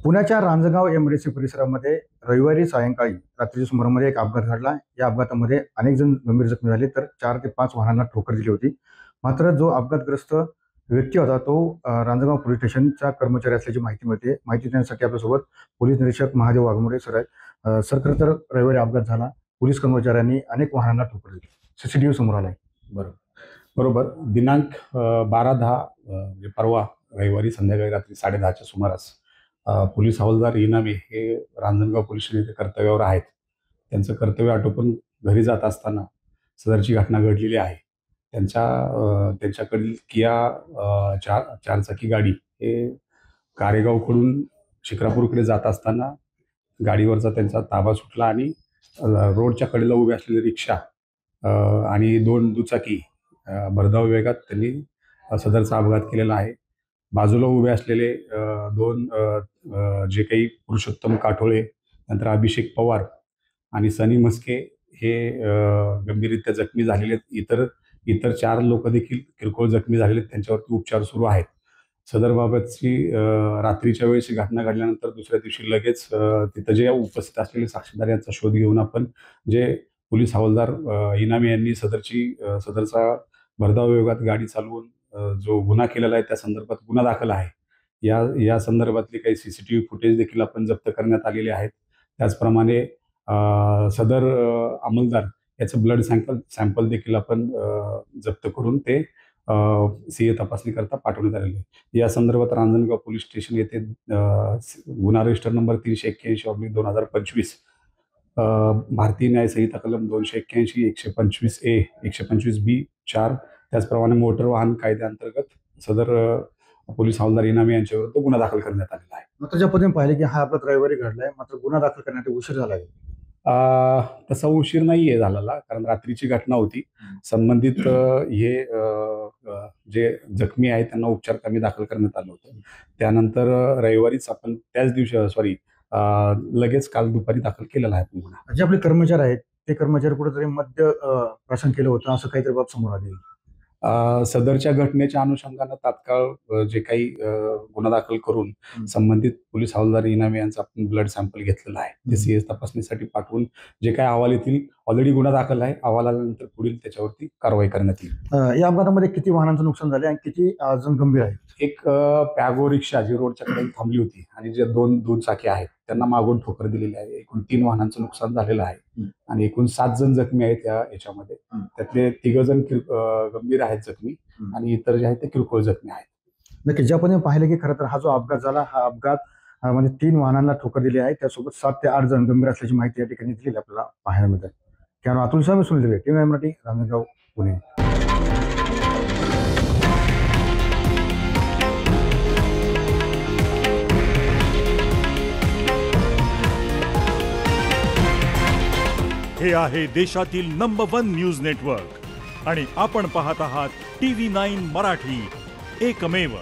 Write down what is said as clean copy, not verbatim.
पुण्याच्या रांजणगाव एमआयडीसी परिसरामध्ये रविवारी सायंकाळी रात्रीच्या सुमारामध्ये एक अपघात घडला। या अपघातामध्ये अनेक जण गंभीर जखमी झाले, तर 4 ते 5 वाहनांना ठोकर दिली होती। मात्र जो अपघातग्रस्त व्यक्ती होता तो रांजणगाव पोलीस स्टेशनचा कर्मचारी असल्याची माहिती मिळते। माहिती देण्यासाठी आपल्यासोबत पोलीस निरीक्षक महादेव वाघमोडे सर आहेत। सर, खरं तर रविवारी अपघात झाला, पोलीस कर्मचाऱ्यांनी अनेक वाहनांना ठोकर दिली, सीसीटीव्ही समोर आलाय। बरोबर दिनांक 12/10 म्हणजे परवा रविवारी संध्याकाळी रात्री 10:30च्या सुमारास पोलीस हवालदार इनामे हे रांजणगाव पोलीस स्टेशन येथे कर्तव्यावर आहेत। त्यांचं कर्तव्य आटोपून घरी जात असताना सदरची घटना घडलेली आहे। त्यांच्याकडील किया चारचाकी गाडी हे कारेगावकडून शिक्रापूरकडे जात असताना गाडीवरचा त्यांचा ताबा सुटला आणि रोडच्या कडेला उभी असलेली रिक्षा आणि 2 दुचाकी भरधाव वेगात त्यांनी सदरचा अपघात केलेला आहे। बाजूला उभे असलेले 2 जे काही पुरुषोत्तम काठोळे, नंतर अभिषेक पवार आणि सनी मस्के हे गंभीररित्या जखमी झालेले आहेत। इतर 4 लोक देखील किरकोळ जखमी झालेले आहेत, त्यांच्यावरती उपचार सुरू आहेत। सदरबाबतची रात्रीच्या वेळेस घटना घडल्यानंतर दुसऱ्या दिवशी लगेच तिथं जे उपस्थित असलेले साक्षीदार यांचा शोध घेऊन आपण जे पोलीस हवालदार इनामे यांनी सदरचा भरधाव वेगात गाडी चालवून जो गुन्हा केलेला आहे त्या संदर्भात गुन्हा दाखल आहे। या संदर्भातले काही सीसीटीव्ही फुटेज देखील आपण जप्त करण्यात आलेले आहेत। त्याचप्रमाणे सदर अंमलदार याचं ब्लड सॅम्पल देखील आपण जप्त करून ते सीए तपासणीकरता पाठवण्यात आलेले आहे। या संदर्भात रांजणगाव पोलीस स्टेशन येथे गुन्हा रजिस्टर नंबर 381/2025 भारतीय न्याय संहिता कलम 281, 125A, 125B 4 त्याचप्रमाणे मोटर वाहन कायद्याअंतर्गत सदर पोलीस हवालदार इनामे यांच्या विरुद्ध गुन्हा दाखल करण्यात आलेला आहे। मात्र ज्या पद्धतीने पाहिले की हा अपघात रविवारी घडलाय, मात्र गुन्हा दाखल करण्यासाठी उशीर झाला आहे। तसा उशीर नाहीये झालेला, कारण रात्रीची घटना होती। संबंधित हे जे जखमी आहेत त्यांना उपचार कमी दाखल करण्यात आलं होतं। त्यानंतर रविवारीच आपण त्याच दिवशी लगेच काल दुपारी दाखल केलेला आहे गुन्हा। जे आपले कर्मचारी आहेत ते कर्मचारी कुठेतरी मद्य प्राशन केलं होतं असं काहीतरी बाब समोर आली। सदरच्या घटनेच्या अनुषंगानं तात्काळ जे काही गुन्हा दाखल करून संबंधित पोलीस हवालदार इनामे यांचा आपण ब्लड सॅम्पल घेतलेला आहे। ते सीएस तपासणीसाठी पाठवून जे काही अहवाल येतील, ऑलरेडी गुन्हा दाखल आहे, अहवाल आल्यानंतर पुढील त्याच्यावरती कारवाई करण्यात येईल। या अपघातामध्ये किती वाहनांचं नुकसान झाले आणि किती जण गंभीर आहेत? एक पॅगो रिक्षा जी रोडच्या कडे थांबली होती आणि जे 2 दुचाकी आहेत त्यांना मागून ठोकर दिलेली आहे। एकूण 3 वाहनांचं नुकसान झालेलं आहे आणि एकूण 7 जण जखमी आहेत याच्यामध्ये। त्यातले 3 जण गंभीर आहेत जखमी आणि इतर जे आहेत ते किरकोळ जखमी आहेत। नक्की ज्या पद्धतीने पाहिलं की खरं तर हा जो अपघात झाला, हा अपघात म्हणजे 3 वाहनांना ठोकर दिली आहे, त्यासोबत 7 ते 8 जण गंभीर असल्याची माहिती या ठिकाणी दिलेली आपल्याला पाहायला मिळते। त्यामुळे अतुल स्वामी, सुनील दिवे, टीव्ही मराठी, रांजणगाव, पुणे। हे आहे देशातील नंबर 1 न्यूज नेटवर्क आणि आपण पाहत आहात TV9 मराठी, एकमेव।